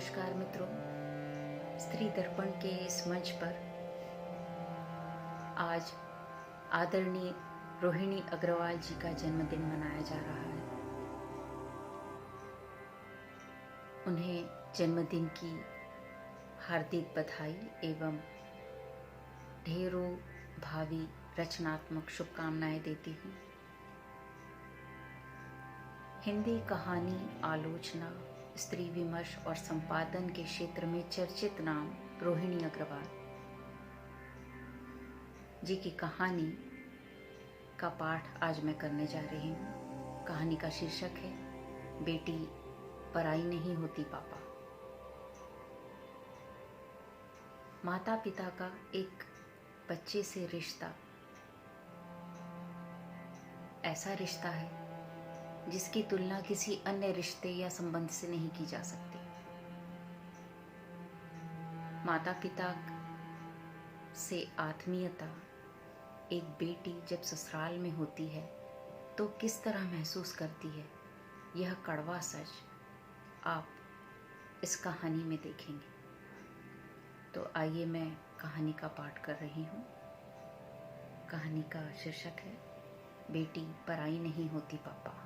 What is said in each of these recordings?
नमस्कार मित्रों, स्त्री दर्पण के इस मंच पर आज आदरणीय रोहिणी अग्रवाल जी का जन्मदिन मनाया जा रहा है। उन्हें जन्मदिन की हार्दिक बधाई एवं ढेरों भावी रचनात्मक शुभकामनाएं देती हूँ। हिंदी कहानी, आलोचना, स्त्री विमर्श और संपादन के क्षेत्र में चर्चित नाम रोहिणी अग्रवाल जी की कहानी का पाठ आज मैं करने जा रही हूँ। कहानी का शीर्षक है बेटी पराई नहीं होती पापा। माता पिता का एक बच्चे से रिश्ता ऐसा रिश्ता है जिसकी तुलना किसी अन्य रिश्ते या संबंध से नहीं की जा सकती। माता पिता से आत्मीयता एक बेटी जब ससुराल में होती है तो किस तरह महसूस करती है, यह कड़वा सच आप इस कहानी में देखेंगे। तो आइए मैं कहानी का पाठ कर रही हूँ। कहानी का शीर्षक है बेटी पराई नहीं होती पापा।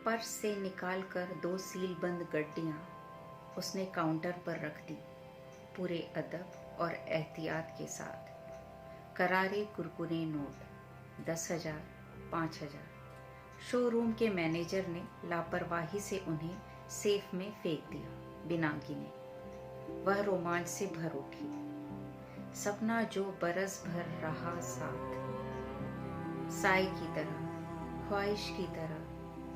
पर्स से निकालकर 2 सीलबंद गड्डियाँ उसने काउंटर पर रख दी, पूरे अदब और एहतियात के साथ। करारे कुरकुरे नोट 10,000, 5,000। शोरूम के मैनेजर ने लापरवाही से उन्हें सेफ में फेंक दिया बिना गिने। वह रोमांच से भर उठी। सपना जो बरस भर रहा साथ, साए की तरह, ख्वाहिश की तरह,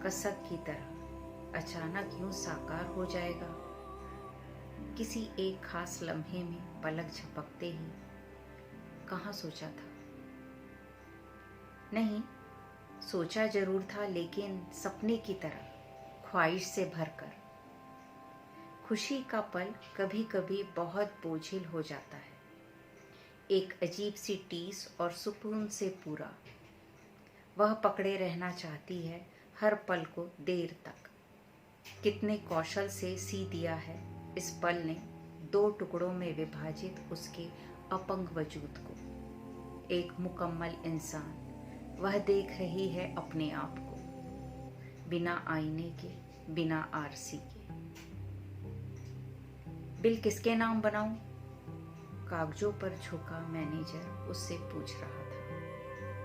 कसक की तरह अचानक यूं साकार हो जाएगा। किसी एक खास लम्हे में पलक झपकते ही कहाँ सोचा था? नहीं, सोचा जरूर था, लेकिन सपने की तरह, ख्वाहिश से भरकर। खुशी का पल कभी कभी बहुत बोझिल हो जाता है, एक अजीब सी टीस और सुकून से पूरा। वह पकड़े रहना चाहती है हर पल को देर तक। कितने कौशल से सी दिया है इस पल ने 2 टुकड़ों में विभाजित उसके अपंग वजूद को। एक मुकम्मल इंसान वह देख रही है अपने आप को, बिना आईने के, बिना आरसी के। बिल किसके नाम बनाऊं? कागजों पर झुका मैनेजर उससे पूछ रहा था,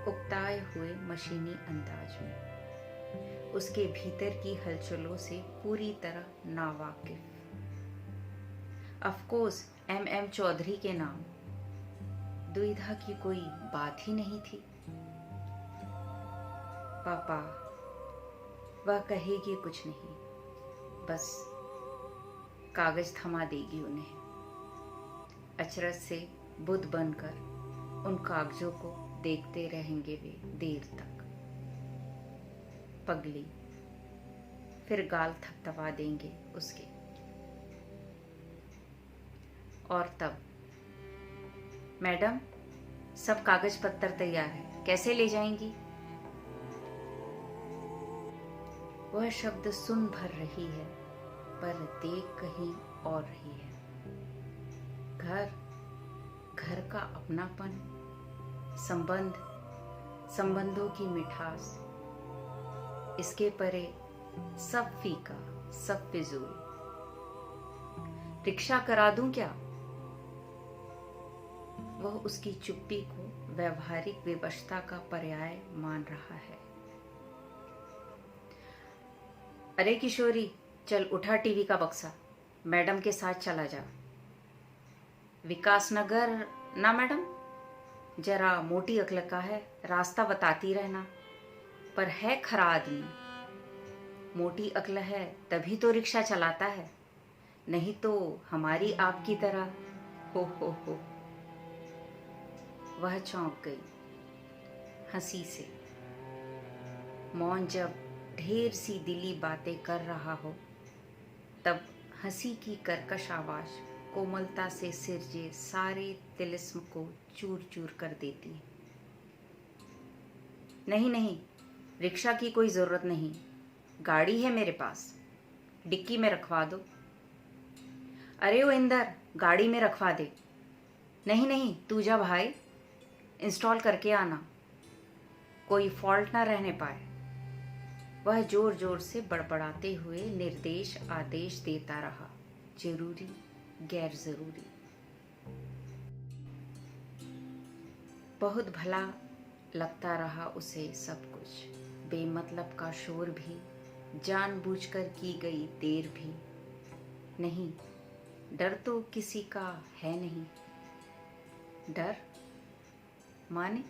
उकताए हुए मशीनी अंदाज में, उसके भीतर की हलचलों से पूरी तरह नावाकिफ। ऑफकोर्स MM चौधरी के नाम। दुविधा की कोई बात ही नहीं थी। पापा, वह कहेगी कुछ नहीं, बस कागज थमा देगी उन्हें। अचरज से बुद्ध बनकर उन कागजों को देखते रहेंगे वे देर तक। पगली, फिर गाल थपथपा देंगे उसके। और तब, मैडम, सब कागज पत्तर तैयार है, कैसे ले जाएंगी? वह शब्द सुन भर रही है, पर देख कहीं और रही है। घर का अपनापन, संबंधों की मिठास, इसके परे सब फीका, सब फिजूल। रिक्शा करा दूं क्या? वह उसकी चुप्पी को व्यवहारिक विवशता का पर्याय मान रहा है। अरे किशोरी, चल उठा टीवी का बक्सा, मैडम के साथ चला जा। विकासनगर ना मैडम, जरा मोटी अक्ल का है, रास्ता बताती रहना। पर है खरा आदमी। मोटी अक्ल है तभी तो रिक्शा चलाता है, नहीं तो हमारी आपकी तरह। हो। वह चौंक गई हंसी से। मौन जब ढेर सी दिली बातें कर रहा हो, तब हंसी की कर्कश आवाज कोमलता से सिरजे सारे तिलिस्म को चूर चूर कर देती है। नहीं, रिक्शा की कोई जरूरत नहीं, गाड़ी है मेरे पास, डिक्की में रखवा दो। अरे ओ इंदर, गाड़ी में रखवा दे। नहीं नहीं, तू जा भाई, इंस्टॉल करके आना, कोई फॉल्ट ना रहने पाए। वह जोर जोर से बड़बड़ाते हुए निर्देश आदेश देता रहा, जरूरी गैर जरूरी। बहुत भला लगता रहा उसे सब कुछ, बेमतलब का शोर भी, जानबूझकर की गई देर भी। नहीं, डर तो किसी का है नहीं। डर माने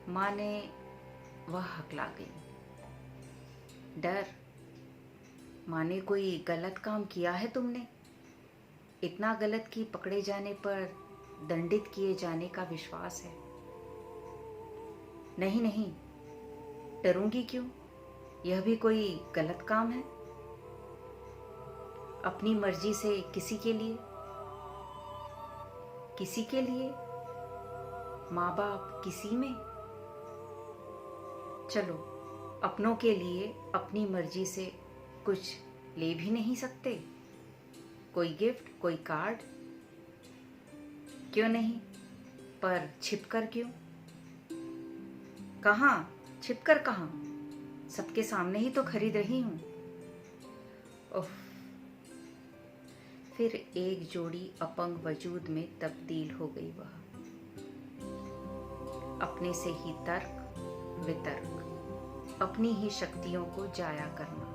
माने वह हकला गई। डर माने कोई गलत काम किया है तुमने, इतना गलत कि पकड़े जाने पर दंडित किए जाने का विश्वास है। नहीं नहीं, डरूंगी क्यों, यह भी कोई गलत काम है। अपनी मर्जी से किसी के लिए माँ बाप किसी में। चलो, अपनों के लिए अपनी मर्जी से कुछ ले भी नहीं सकते, कोई गिफ्ट, कोई कार्ड। क्यों नहीं, पर छिपकर क्यों? कहाँ छिपकर, कहाँ? सबके सामने ही तो खरीद रही हूं। ओह, फिर एक जोड़ी अपंग वजूद में तब्दील हो गई वह। अपने से ही तर्क वितर्क, अपनी ही शक्तियों को जाया करना।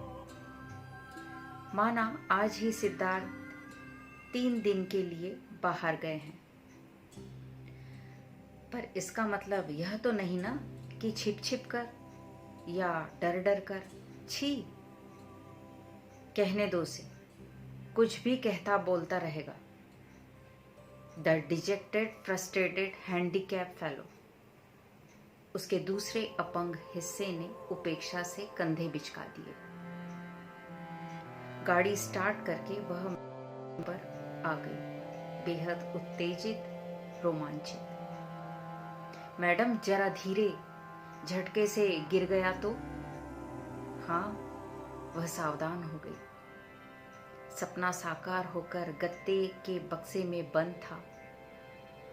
माना आज ही सिद्धार्थ 3 दिन के लिए बाहर गए हैं, पर इसका मतलब यह तो नहीं ना कि छिप छिप कर या डर डर कर। छी, कहने दो से, कुछ भी कहता बोलता रहेगा। The dejected frustrated handicap fellow. उसके दूसरे अपंग हिस्से ने उपेक्षा से कंधे बिचका दिए। गाड़ी स्टार्ट करके वह पर आ गई, बेहद उत्तेजित, रोमांचित। मैडम जरा धीरे, झटके से गिर गया तो। हाँ, वह सावधान हो गई। सपना साकार होकर गत्ते के बक्से में बंद था,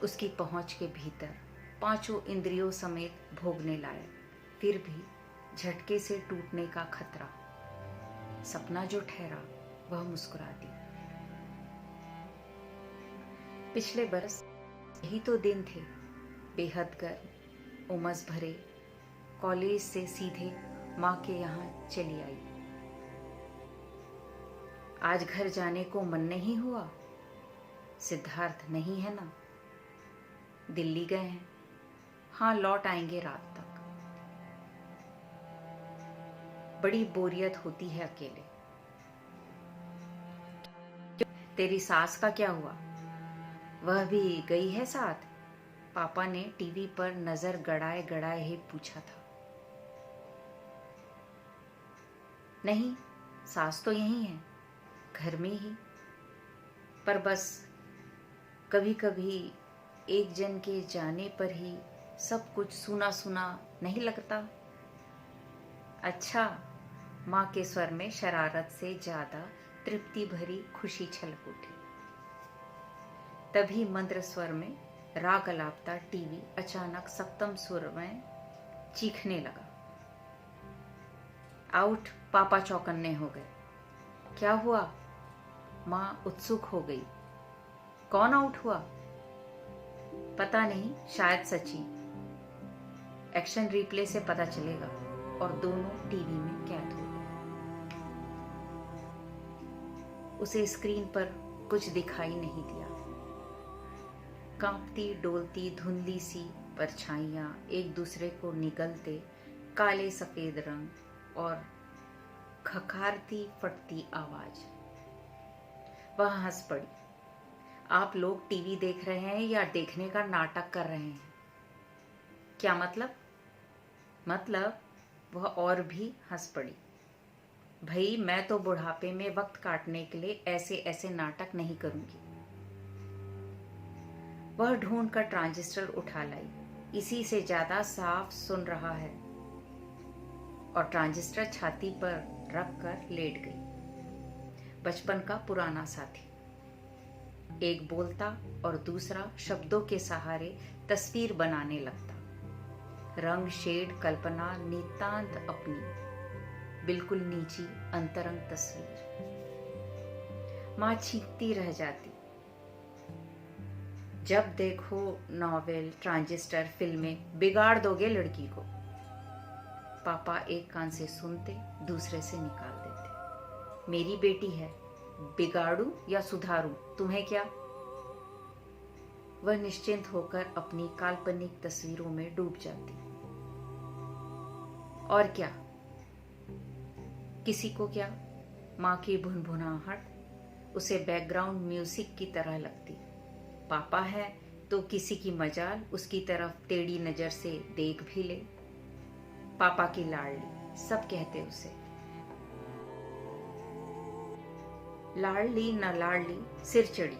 उसकी पहुंच के भीतर, 5 इंद्रियों समेत भोगने लायक, फिर भी झटके से टूटने का खतरा। सपना जो ठहरा, वह मुस्कुरा दी। पिछले बरस यही तो दिन थे, बेहद गर्म, उमस भरे। कॉलेज से सीधे माँ के यहाँ चली आई। आज घर जाने को मन नहीं हुआ। सिद्धार्थ नहीं है ना, दिल्ली गए हैं। हाँ, लौट आएंगे रात तक। बड़ी बोरियत होती है अकेले। तेरी सास का क्या हुआ, वह भी गई है साथ? पापा ने टीवी पर नजर गड़ाए गड़ाए ही पूछा था। नहीं, सास तो यही है, घर में ही। पर बस कभी कभी एक जन के जाने पर ही सब कुछ सूना सूना नहीं लगता। अच्छा, माँ के स्वर में शरारत से ज्यादा तृप्ति भरी खुशी छलक उठी। तभी मंद्र स्वर में राग अलापता टीवी अचानक सप्तम सुर में चीखने लगा। आउट, पापा चौकन्ने हो गए। क्या हुआ? माँ उत्सुक हो गई। कौन आउट हुआ? पता नहीं, शायद सची। एक्शन रिप्ले से पता चलेगा। और दोनों टीवी में कैद हो गए। उसे स्क्रीन पर कुछ दिखाई नहीं दिया। कांपती डोलती धुंधली सी परछाइयां एक दूसरे को निगलते काले सफेद रंग और खखारती फटती आवाज। वह हंस पड़ी। आप लोग टीवी देख रहे हैं या देखने का नाटक कर रहे हैं? क्या मतलब? वह और भी हंस पड़ी। भाई, मैं तो बुढ़ापे में वक्त काटने के लिए ऐसे ऐसे नाटक नहीं करूंगी। वह ढूंढ कर ट्रांजिस्टर उठा लाई। इसी से ज्यादा साफ सुन रहा है। और ट्रांजिस्टर छाती पर रख कर लेट गई। बचपन का पुराना साथी, एक बोलता और दूसरा शब्दों के सहारे तस्वीर बनाने लगता। रंग, शेड, कल्पना नितांत अपनी, बिल्कुल निजी अंतरंग तस्वीर। माँ छींकती रह जाती। जब देखो नॉवेल, ट्रांजिस्टर, फिल्में, बिगाड़ दोगे लड़की को। पापा एक कान से सुनते, दूसरे से निकाल देते। मेरी बेटी है, बिगाड़ू या सुधारू, तुम्हें क्या? वह निश्चिंत होकर अपनी काल्पनिक तस्वीरों में डूब जाती। और क्या, किसी को क्या? माँ की भुनभुनाहट उसे बैकग्राउंड म्यूजिक की तरह लगती। पापा है तो किसी की मजाल उसकी तरफ टेढ़ी नजर से देख भी ले। पापा की लाडली, सब कहते उसे। लाडली न लाडली, सिर चढ़ी,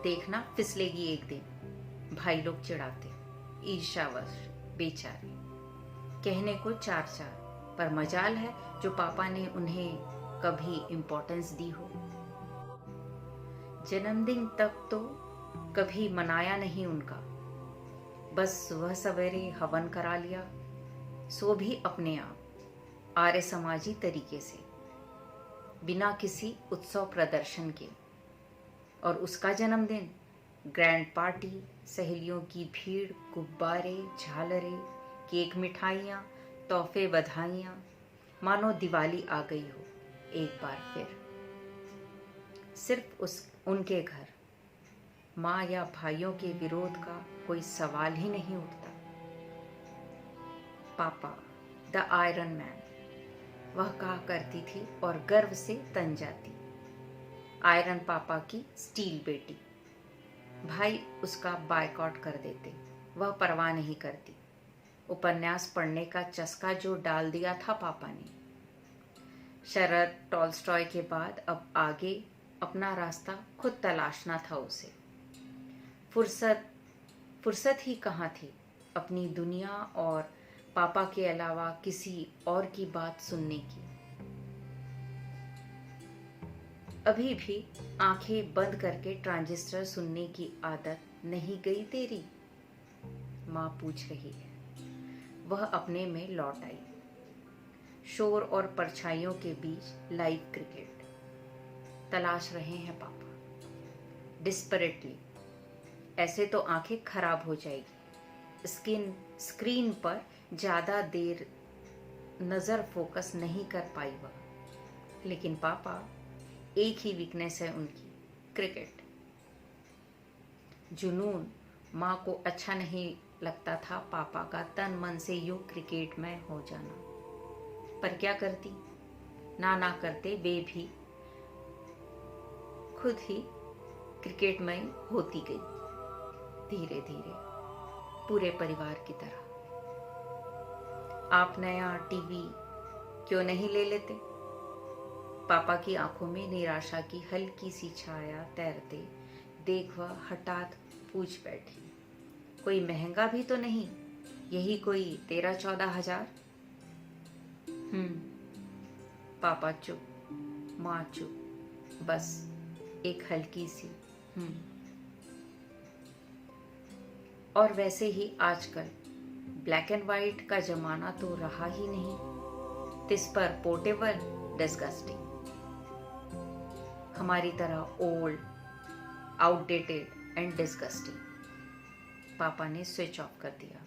देखना फिसलेगी एक दिन। भाई लोग चिढ़ाते, ईर्ष्यावश बेचारे। कहने को चार चार, पर मजाल है जो पापा ने उन्हें कभी इम्पोर्टेंस दी हो। जन्मदिन तक तो कभी मनाया नहीं उनका, बस सुबह सवेरे हवन करा लिया, सो भी अपने आप, आर्य समाजी तरीके से, बिना किसी उत्सव प्रदर्शन के। और उसका जन्मदिन, ग्रैंड पार्टी, सहेलियों की भीड़, गुब्बारे, झालरें, केक, मिठाइयाँ, तोहफे, बधाइयाँ, मानो दिवाली आ गई हो एक बार फिर। सिर्फ उनके घर माँ या भाइयों के विरोध का कोई सवाल ही नहीं उठता। पापा द आयरन मैन, वह कहा करती थी और गर्व से तन जाती। आयरन पापा की स्टील बेटी। भाई उसका बायकॉट कर देते, वह परवाह नहीं करती। उपन्यास पढ़ने का चस्का जो डाल दिया था पापा ने। शरद, टॉल्स्टॉय के बाद अब आगे अपना रास्ता खुद तलाशना था उसे। फुर्सत ही कहाँ थी अपनी दुनिया और पापा के अलावा किसी और की बात सुनने की। अभी भी आंखें बंद करके ट्रांजिस्टर सुनने की आदत नहीं गई तेरी? माँ पूछ रही है। वह अपने में लौट आई। शोर और परछाइयों के बीच लाइव क्रिकेट तलाश रहे हैं पापा डिस्परेटली। ऐसे तो आंखें खराब हो जाएगी। स्क्रीन पर ज्यादा देर नजर फोकस नहीं कर पाई वह। लेकिन पापा, एक ही वीकनेस है उनकी, क्रिकेट। जुनून। माँ को अच्छा नहीं लगता था पापा का तन मन से यूं क्रिकेट में हो जाना, पर क्या करती? ना करते वे भी खुद ही क्रिकेट में होती गई, धीरे धीरे, पूरे परिवार की तरह। आप नया टीवी क्यों नहीं ले लेते? पापा की आंखों में निराशा की हल्की सी छाया तैरते देख वह हठात पूछ बैठी, कोई महंगा भी तो नहीं? यही कोई 13-14 हजार? पापा चुप, माँ चुप, बस एक हल्की सी और वैसे ही आजकल ब्लैक एंड व्हाइट का जमाना तो रहा ही नहीं। तिस पर पोर्टेबल, डिस्गस्टिंग। हमारी तरह ओल्ड, आउटडेटेड एंड डिस्गस्टिंग। पापा ने स्विच ऑफ कर दिया।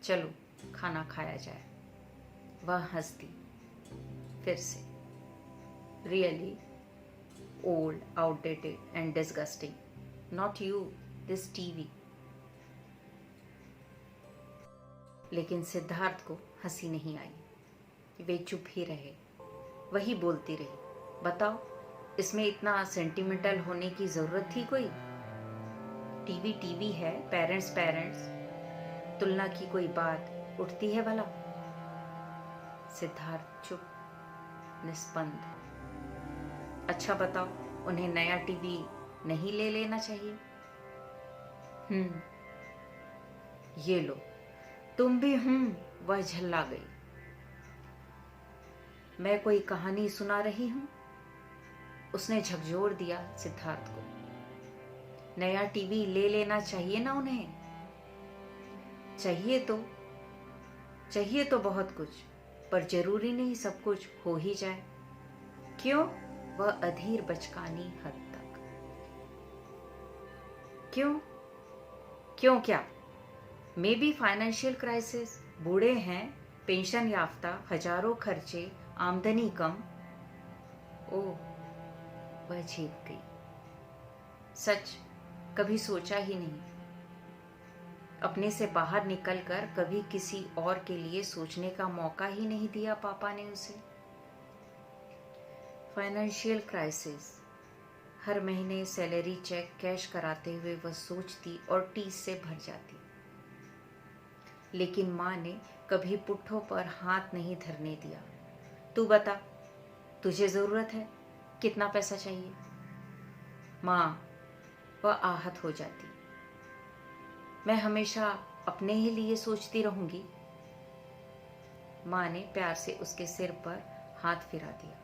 चलो खाना खाया जाए। वह हंसती फिर से। Really old, outdated and disgusting, not you, this TV. लेकिन सिद्धार्थ को हंसी नहीं आई। वे चुप ही रहे। वही बोलती रही, बताओ इसमें इतना सेंटिमेंटल होने की जरूरत थी कोई? टीवी टीवी है, पेरेंट्स पेरेंट्स, तुलना की कोई बात उठती है भला? सिद्धार्थ चुप, निस्पंद। अच्छा बताओ, उन्हें नया टीवी नहीं ले लेना चाहिए? ये लो, तुम भी। वह झल्ला गई। मैं कोई कहानी सुना रही हूं? उसने झकझोर दिया सिद्धार्थ को। नया टीवी ले लेना चाहिए ना उन्हें। चाहिए तो बहुत कुछ, पर जरूरी नहीं सब कुछ हो ही जाए। क्यों? वह अधीर बचकानी हद तक। क्यों क्या? मे बी फाइनेंशियल क्राइसिस, बूढ़े हैं, पेंशन याफ्ता, हजारों खर्चे, आमदनी कम। ओह, वह चीख गई। सच, कभी सोचा ही नहीं। अपने से बाहर निकलकर कभी किसी और के लिए सोचने का मौका ही नहीं दिया पापा ने उसे। Financial crisis. हर महीने सैलरी चेक कैश कराते हुए वह सोचती और टीस से भर जाती। लेकिन माँ ने कभी पुट्ठों पर हाथ नहीं धरने दिया। तू बता, तुझे जरूरत है? कितना पैसा चाहिए? माँ, वह आहत हो जाती। मैं हमेशा अपने ही लिए सोचती रहूंगी। माँ ने प्यार से उसके सिर पर हाथ फिरा दिया।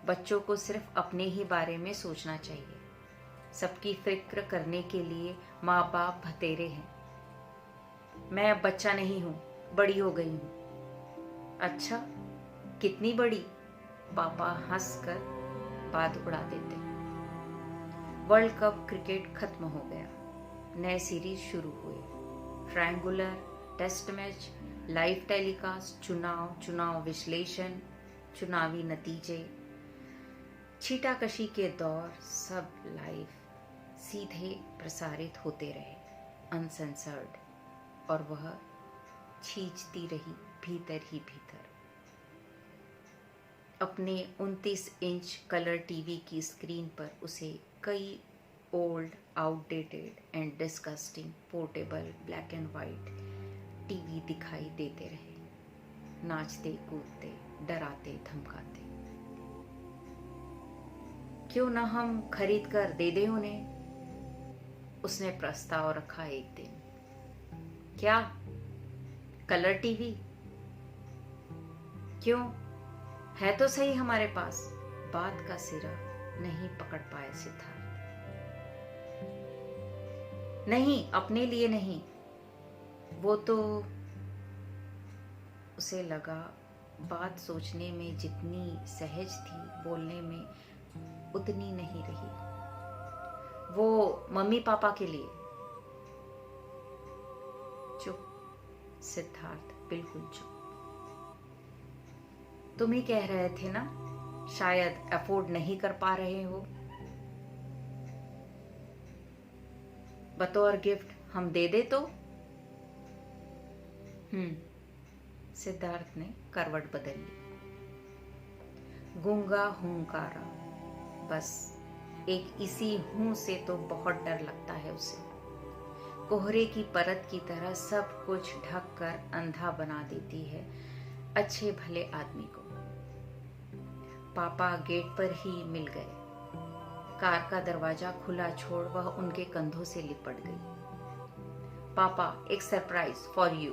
बच्चों को सिर्फ अपने ही बारे में सोचना चाहिए। सबकी फिक्र करने के लिए माँ बाप भतेरे हैं। मैं अब बच्चा नहीं हूं, बड़ी हो गई हूं। अच्छा, कितनी बड़ी? पापा हंसकर बात उड़ा देते। वर्ल्ड कप क्रिकेट खत्म हो गया। नए सीरीज शुरू हुए। Triangular, test match, live telecast, चुनाव विश्लेषण, चुनावी नतीजे, छीटाकशी के दौर, सब लाइव सीधे प्रसारित होते रहे, अनसेंसर्ड। और वह खींचती रही भीतर ही भीतर। अपने 29 इंच कलर टीवी की स्क्रीन पर उसे कई old, outdated and disgusting portable black and white TV दिखाई देते रहे, नाचते कूदते, डराते धमकाते। क्यों ना हम खरीद कर दे दें उन्हें? उसने प्रस्ताव रखा एक दिन। क्या? Colour TV? क्यों, है तो सही हमारे पास। बात का सिरा नहीं पकड़ पाए सिद्धार्थ। नहीं, अपने लिए नहीं। वो तो, उसे लगा बात सोचने में जितनी सहज थी, बोलने में उतनी नहीं रही। वो मम्मी पापा के लिए। चुप सिद्धार्थ, बिल्कुल चुप। तुम ही कह रहे थे ना, शायद अफोर्ड नहीं कर पा रहे हो। बतौर गिफ्ट हम दे दे तो? सिद्धार्थ ने करवट बदल ली। गूंगा हुंकारा, बस एक इसी हूं से तो बहुत डर लगता है उसे। कोहरे की परत की तरह सब कुछ ढक कर अंधा बना देती है अच्छे भले आदमी को। पापा गेट पर ही मिल गए। कार का दरवाजा खुला छोड़ वह उनके कंधों से लिपट गई। पापा, एक surprise for you.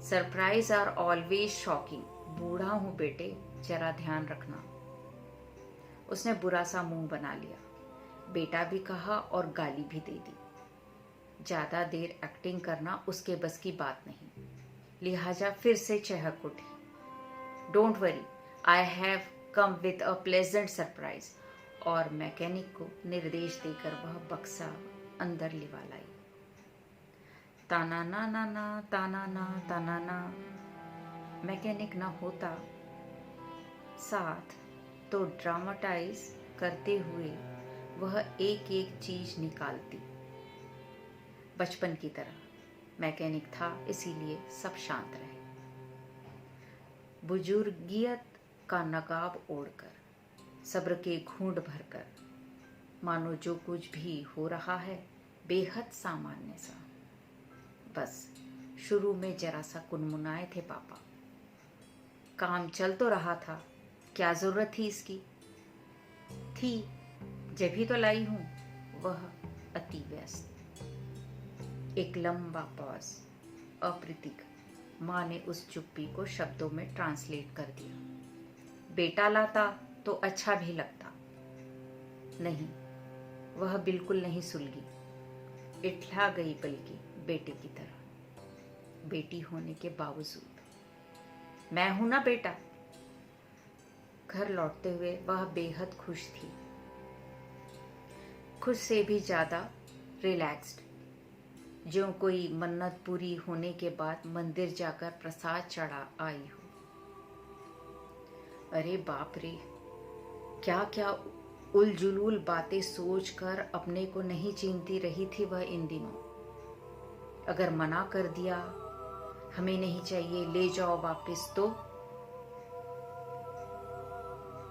Surprise are always shocking. बूढ़ा हूं बेटे, जरा ध्यान रखना। उसने बुरा सा मुंह बना लिया। बेटा भी कहा और गाली भी दे दी। ज्यादा देर एक्टिंग करना उसके बस की बात नहीं, लिहाजा फिर से चहक उठी। Don't worry, I have come with a pleasant surprise. और मैकेनिक को निर्देश देकर वह बक्सा अंदर लिवा लाई। ताना ना ना ना, ताना ना, ताना ना। मैकेनिक न होता साथ तो ड्रामाटाइज करते हुए वह एक एक चीज निकालती। बचपन की तरह मैकेनिक था, इसीलिए सब शांत रहे। बुजुर्गियत का नकाब ओढ़कर, सब्र के घूंट भरकर, मानो जो कुछ भी हो रहा है बेहद सामान्य सा। बस शुरू में जरा सा कुनमुनाए थे पापा। काम चल तो रहा था, क्या जरूरत थी इसकी? थी, जब ही तो लाई हूं। वह अति व्यस्त। एक लंबा पॉज, अप्रतीक, माँ ने उस चुप्पी को शब्दों में ट्रांसलेट कर दिया। बेटा लाता तो अच्छा भी लगता। नहीं, वह बिल्कुल नहीं सुलगी, इठला गई, बल्कि बेटे की तरह, बेटी होने के बावजूद। मैं हूं ना बेटा। घर लौटते हुए वह बेहद खुश थी, खुद से भी ज्यादा रिलैक्स्ड, ज्यों कोई मन्नत पूरी होने के बाद मंदिर जाकर प्रसाद चढ़ा आई हो। अरे बाप रे, क्या क्या उलझुलूल बातें सोचकर अपने को नहीं चीनती रही थी वह इन दिनों। अगर मना कर दिया, हमें नहीं चाहिए, ले जाओ वापस, तो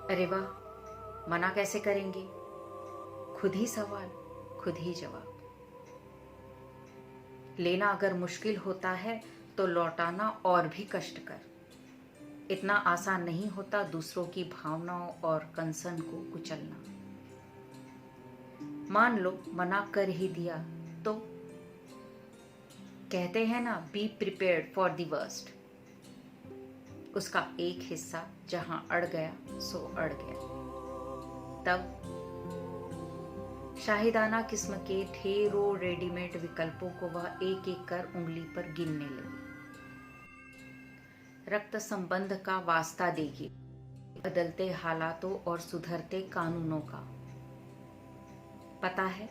अरे वाह, मना कैसे करेंगे? खुद ही सवाल, खुद ही जवाब। लेना अगर मुश्किल होता है तो लौटाना और भी कष्टकर। इतना आसान नहीं होता दूसरों की भावनाओं और कंसर्न को कुचलना। मान लो मना कर ही दिया तो कहते हैं ना, be prepared for the worst. उसका एक हिस्सा जहां अड़ गया सो अड़ गया। तब शाहिदाना किस्म के ढेरों रेडीमेड विकल्पों को वह एक एक कर उंगली पर गिनने लगी। रक्त संबंध का वास्ता देगी, बदलते हालातों और सुधरते कानूनों का। पता है,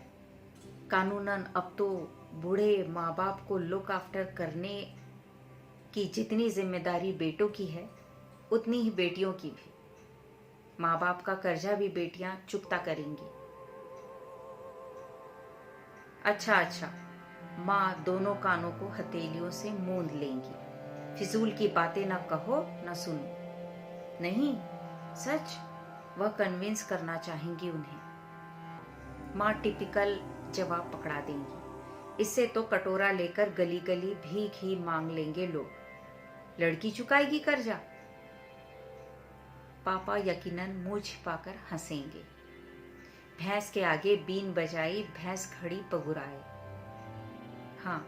कानूनन अब तो बूढ़े माँ बाप को लुक आफ्टर करने की जितनी जिम्मेदारी बेटों की है, उतनी ही बेटियों की भी। माँ बाप का कर्जा भी बेटियां चुकता करेंगी। अच्छा, माँ दोनों कानों को हथेलियों से मूंद लेंगी। फिजूल की बातें न कहो न सुनो। नहीं, सच, वह कन्विंस करना चाहेंगी उन्हें। माँ टिपिकल जवाब पकड़ा देंगी, इससे तो कटोरा लेकर गली गली भीख ही मांग लेंगे लोग। लड़की चुकाएगी कर्जा। पापा यकीनन मुंह छिपाकर हंसेंगे। भैंस के आगे बीन बजाई, भैंस खड़ी पगुराए। हाँ,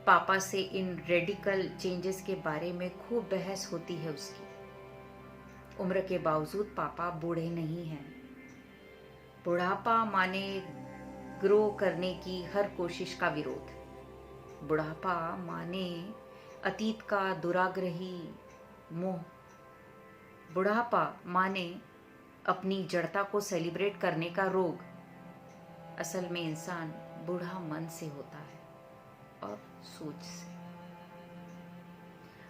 पापा से इन रेडिकल चेंजेस के बारे में खूब बहस होती है उसकी। उम्र के बावजूद पापा बूढ़े नहीं हैं। बुढ़ापा माने ग्रो करने की हर कोशिश का विरोध। बुढ़ापा माने अतीत का दुराग्रही मोह। बुढ़ापा माने अपनी जड़ता को सेलिब्रेट करने का रोग। असल में इंसान बूढ़ा मन से होता है और सोच से।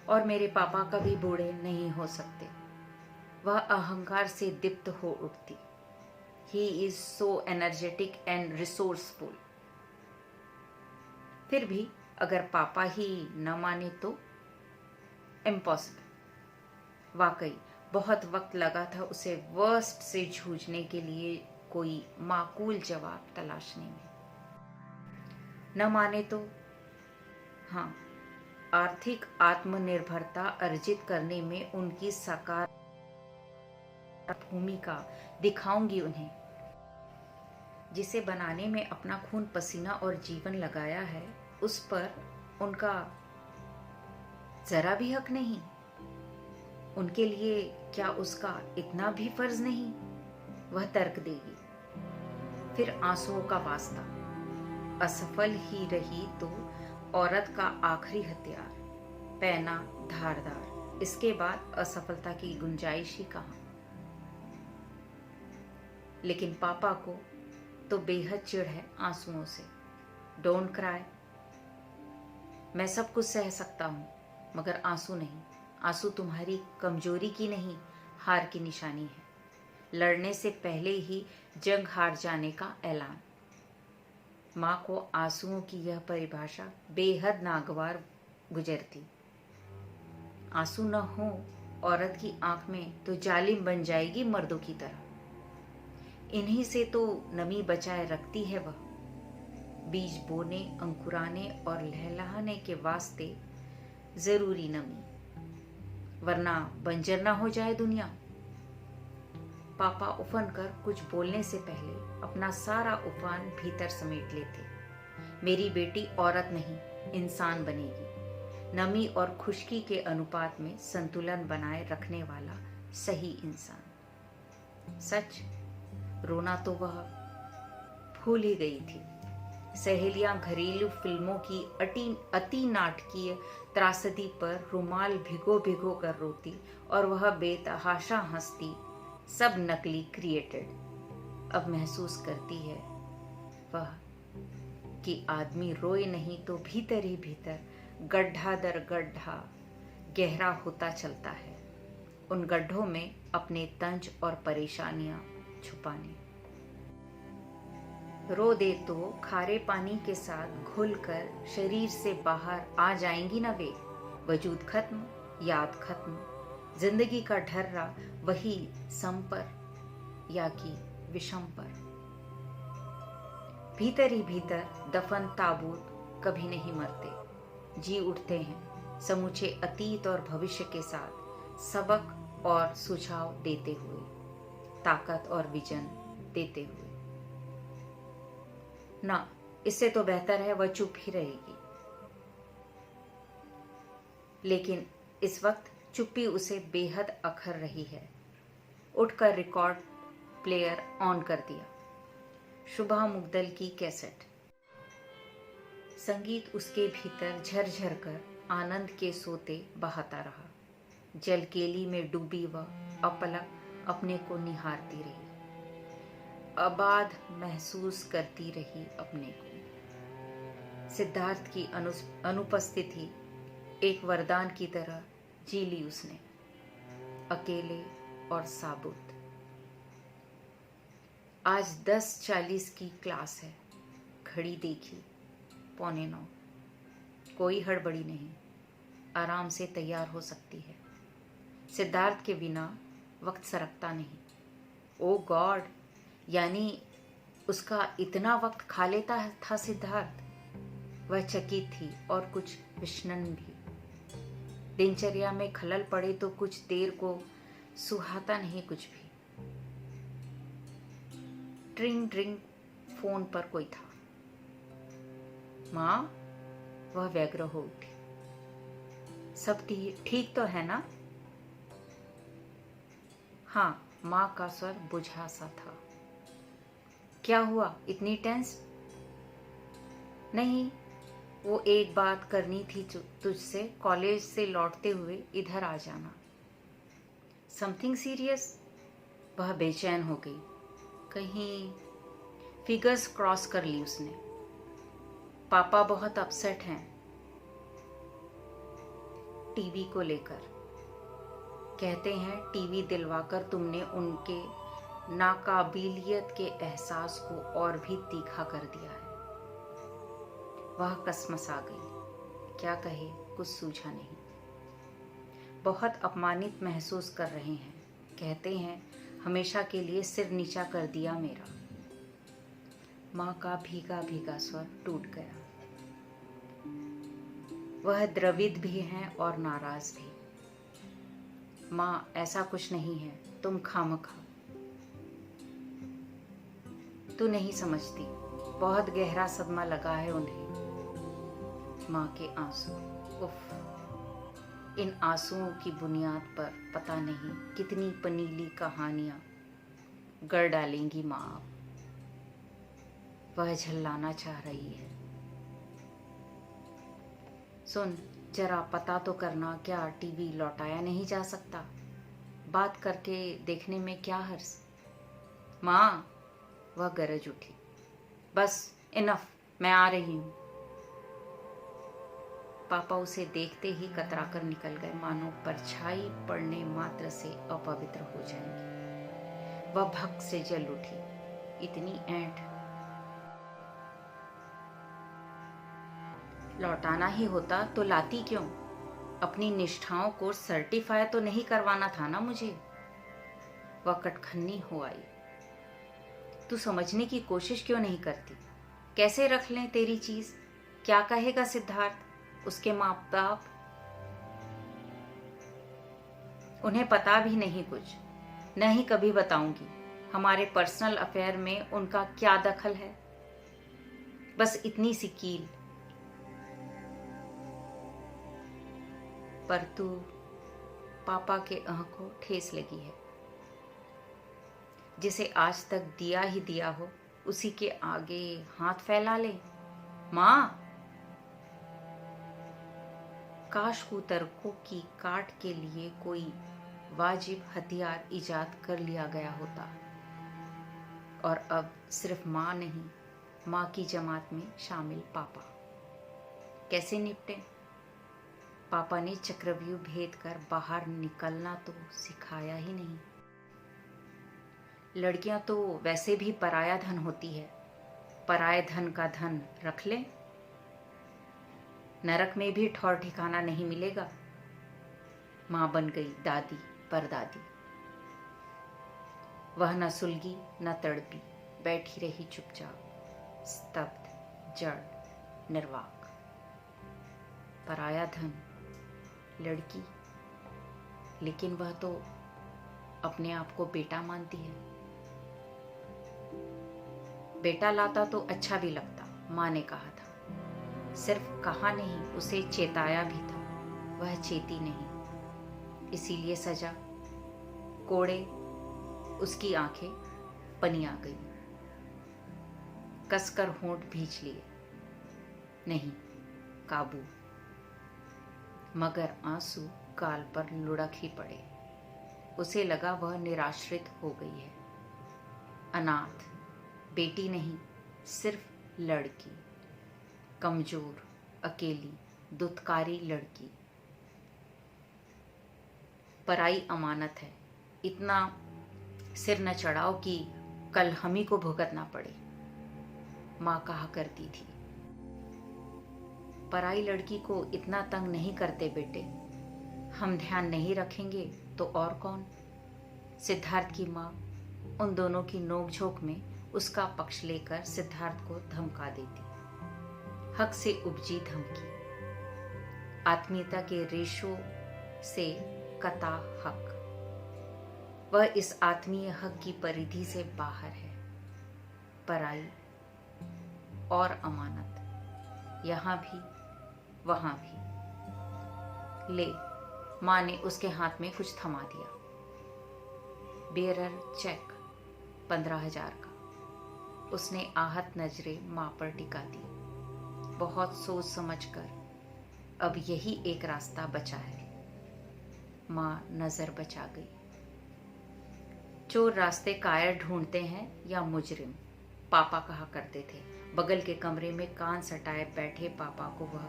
और मेरे पापा कभी बूढ़े नहीं हो सकते। वह अहंकार से दीप्त हो उठती। He is so energetic and resourceful. फिर भी अगर पापा ही न माने तो इम्पॉसिबल। वाकई बहुत वक्त लगा था उसे वर्स्ट से जूझने के लिए कोई माकूल जवाब तलाशने में। न माने तो हाँ, आर्थिक आत्मनिर्भरता अर्जित करने में उनकी साकार भूमिका दिखाऊंगी उन्हें। जिसे बनाने में अपना खून पसीना और जीवन लगाया है, उस पर उनका जरा भी हक नहीं। उनके लिए क्या उसका इतना भी फर्ज नहीं? वह तर्क देगी। फिर आंसुओं का वास्ता। असफल ही रही तो औरत का आखिरी हथियार, पैना धारदार। इसके बाद असफलता की गुंजाइश ही कहाँ। लेकिन पापा को तो बेहद चिढ़ है आंसुओं से। Don't cry. मैं सब कुछ सह सकता हूं, मगर आंसू नहीं। आंसू तुम्हारी कमजोरी की नहीं, हार की निशानी है। लड़ने से पहले ही जंग हार जाने का ऐलान। माँ को आंसुओं की यह परिभाषा बेहद नागवार गुजरती। आंसू न हो औरत की आंख में तो जालिम बन जाएगी मर्दों की तरह। इन्हीं से तो नमी बचाए रखती है वह। बीज बोने, अंकुराने और लहलहाने के वास्ते जरूरी नमी, वरना बंजर ना हो जाए दुनिया। पापा उफन कर कुछ बोलने से पहले अपना सारा उफान भीतर समेट लेते। मेरी बेटी औरत नहीं, इंसान बनेगी। नमी और खुश्की के अनुपात में संतुलन बनाए रखने वाला सही इंसान। सच, रोना तो वह भूल ही गई थी। सहेलियां घरेलू फिल्मों की अति नाटकीय त्रासदी पर रुमाल भिगो भिगो कर रोती और वह बेतहाशा हंसती। सब नकली, क्रिएटेड। अब महसूस करती है वह कि आदमी रोए नहीं तो भीतर ही भीतर गड्ढा दर गड्ढा गहरा होता चलता है, उन गड्ढों में अपने तंज और परेशानियां छुपाने। रो दे तो खारे पानी के साथ घुलकर शरीर से बाहर आ जाएंगी ना वे। वजूद खत्म, याद खत्म, जिंदगी का ढर्रा वही सम पर या कि विषम पर। भीतर ही भीतर दफन ताबूत कभी नहीं मरते, जी उठते हैं समूचे अतीत और भविष्य के साथ, सबक और सुझाव देते हुए, ताकत और विजन देते हुए। ना, इससे तो बेहतर है वह चुप ही रहेगी। लेकिन इस वक्त चुप्पी उसे बेहद अखर रही है। उठकर रिकॉर्ड प्लेयर ऑन कर दिया। शुभा मुग्दल की कैसेट। संगीत उसके भीतर झरझर कर आनंद के सोते बहाता रहा। जलकेली में डूबी वह अपलक अपने को निहारती रही, आबाद महसूस करती रही अपने को। सिद्धार्थ की अनुपस्थिति एक वरदान की तरह जी ली उसने, अकेले और साबुत। आज 10:40 की क्लास है। घड़ी देखी, 8:45। कोई हड़बड़ी नहीं, आराम से तैयार हो सकती है। सिद्धार्थ के बिना वक्त सरकता नहीं। ओ गॉड, यानी उसका इतना वक्त खा लेता था सिद्धार्थ। वह चकित थी और कुछ विषण्ण भी। दिनचर्या में खलल पड़े तो कुछ देर को सुहाता नहीं कुछ भी। ट्रिंग ट्रिंग, फोन पर कोई था। माँ, वह व्यग्र हो उठी। सब ठीक तो है ना? हाँ, माँ का स्वर बुझा सा था। क्या हुआ, इतनी टेंस? नहीं, वो एक बात करनी थी तुझसे। कॉलेज से लौटते हुए इधर आ जाना। Something serious? वह बेचैन हो गई। कहीं फिगर्स क्रॉस कर ली उसने। पापा बहुत अपसेट हैं टीवी को लेकर। कहते हैं टीवी दिलवाकर तुमने उनके नाकाबिलियत के एहसास को और भी तीखा कर दिया है। वह कसमसा गई। क्या कहे, कुछ सूझा नहीं। बहुत अपमानित महसूस कर रहे हैं। कहते हैं हमेशा के लिए सिर नीचा कर दिया मेरा। माँ का भीगा भीगा स्वर टूट गया। वह द्रवित भी हैं और नाराज भी। माँ, ऐसा कुछ नहीं है, तुम खामखा। तू नहीं समझती, बहुत गहरा सदमा लगा है उन्हें। माँ के आंसू, उफ। इन आंसुओं की बुनियाद पर पता नहीं कितनी पनीली कहानियां गढ़ डालेंगी माँ अब। वह झल्लाना चाह रही है। सुन, जरा पता तो करना, क्या टीवी लौटाया नहीं जा सकता? बात करके देखने में क्या हर्ज? माँ, वह गरज उठी। बस, इनफ, मैं आ रही हूं। पापा उसे देखते ही कतराकर निकल गए, मानो परछाई पड़ने मात्र से अपवित्र हो जाएंगी। वह भक्त से जल उठी। इतनी ऐंठ। लौटाना ही होता तो लाती क्यों? अपनी निष्ठाओं को सर्टिफाई तो नहीं करवाना था ना मुझे। वह कटखन्नी हो आई। तू समझने की कोशिश क्यों नहीं करती? कैसे रख लें तेरी चीज? क्या कहेगा सिद्धार्थ, उसके माँ बाप? उन्हें पता भी नहीं कुछ, न ही कभी बताऊंगी। हमारे पर्सनल अफेयर में उनका क्या दखल है? बस इतनी सी कील। पर तू पापा के आँख को ठेस लगी है। जिसे आज तक दिया ही दिया हो उसी के आगे हाथ फैला ले। माँ, काश कुतर्कों की काट के लिए कोई वाजिब हथियार इजाद कर लिया गया होता। और अब सिर्फ माँ नहीं, माँ की जमात में शामिल पापा। कैसे निपटे? पापा ने चक्रव्यूह भेद कर बाहर निकलना तो सिखाया ही नहीं। लड़कियां तो वैसे भी पराया धन होती है, पराये धन का धन रख ले, नरक में भी ठौर ठिकाना नहीं मिलेगा। मां बन गई दादी परदादी। वह न सुलगी न तड़पी, बैठी रही चुपचाप, स्तब्ध, जड़, निर्वाक। पराया धन, लड़की, लेकिन वह तो अपने आप को बेटा मानती है। बेटा लाता तो अच्छा भी लगता, माँ ने कहा था। सिर्फ कहा नहीं, उसे चेताया भी था। वह चेती नहीं, इसीलिए सजा। कोड़े उसकी आंखें पनिया गई, कसकर होंठ भींच लिए। नहीं, काबू। मगर आंसू गाल पर लुढ़क ही पड़े। उसे लगा वह निराश्रित हो गई है, अनाथ, बेटी नहीं, सिर्फ लड़की, कमजोर, अकेली, दुत्कारी लड़की। पराई अमानत है, इतना सिर न चढ़ाओ कि कल हम ही को भुगतना पड़े, माँ कहा करती थी। पराई लड़की को इतना तंग नहीं करते बेटे, हम ध्यान नहीं रखेंगे तो और कौन। सिद्धार्थ की माँ उन दोनों की नोकझोंक में उसका पक्ष लेकर सिद्धार्थ को धमका देती। हक से उपजी धमकी, आत्मीयता के रेशों से कता हक। वह इस आत्मीय हक की परिधि से बाहर है। पराई और अमानत, यहां भी वहां भी। ले, मां ने उसके हाथ में कुछ थमा दिया। बेरर चेक 15,000 का। उसने आहत नजरें मां पर टिका दी। बहुत सोच समझकर अब यही एक रास्ता बचा है। मां नजर बचा गई। चोर रास्ते कायर ढूंढते हैं या मुजरिम, पापा कहा करते थे। बगल के कमरे में कान सटाए बैठे पापा को वह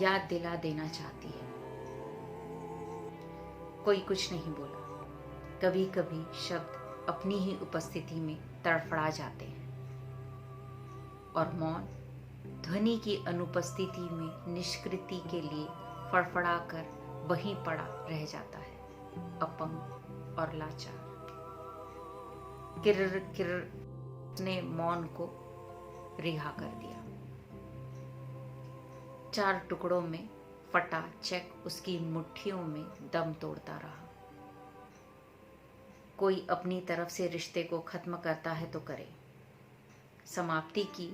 याद दिला देना चाहती है। कोई कुछ नहीं बोला। कभी कभी शब्द अपनी ही उपस्थिति में तड़फड़ा जाते हैं और मौन ध्वनि की अनुपस्थिति में निष्कृति के लिए फड़फड़ा कर वहीं पड़ा रह जाता है, अपंग और लाचार। किर्र किर्र ने मौन को रिहा कर दिया। 4 टुकड़ों में फटा चेक उसकी मुट्ठियों में दम तोड़ता रहा। कोई अपनी तरफ से रिश्ते को खत्म करता है तो करे। समाप्ति की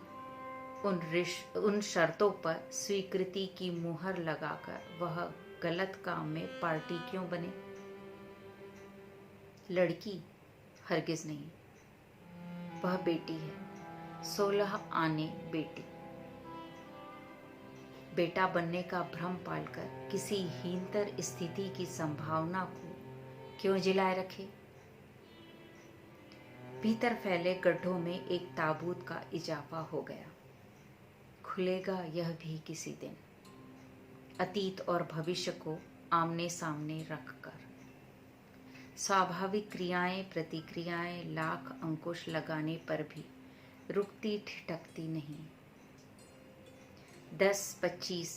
उन शर्तों पर स्वीकृति की मुहर लगाकर वह गलत काम में पार्टी क्यों बने? लड़की हरगिज नहीं, वह बेटी है, 16 आने बेटी। बेटा बनने का भ्रम पालकर किसी हीनतर स्थिति की संभावना को क्यों जिलाए रखे? भीतर फैले गड्ढों में एक ताबूत का इजाफा हो गया। खुलेगा यह भी किसी दिन, अतीत और भविष्य को आमने सामने रखकर। स्वाभाविक क्रियाएं प्रतिक्रियाएं लाख अंकुश लगाने पर भी रुकती ठिठकती नहीं। 10-25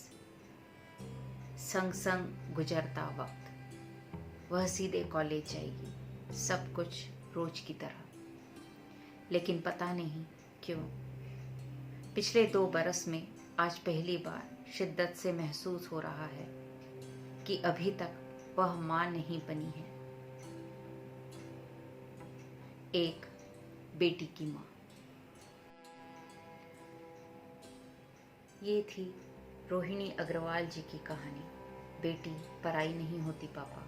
संग संग गुजरता वक्त, वह सीधे कॉलेज जाएगी, सब कुछ रोज की तरह। लेकिन पता नहीं क्यों पिछले 2 बरस में आज पहली बार शिद्दत से महसूस हो रहा है कि अभी तक वह मां नहीं बनी है, एक बेटी की मां। ये थी रोहिणी अग्रवाल जी की कहानी। बेटी पराई नहीं होती पापा।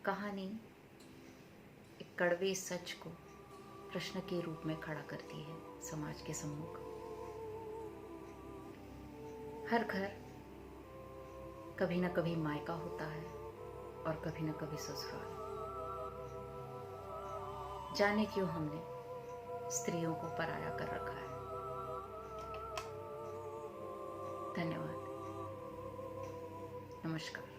कहानी एक कड़वे सच को प्रश्न के रूप में खड़ा करती है समाज के सम्मुख। हर घर कभी न कभी मायका होता है और कभी न कभी ससुराल। जाने क्यों हमने स्त्रियों को पराया कर रखा है। धन्यवाद। नमस्कार।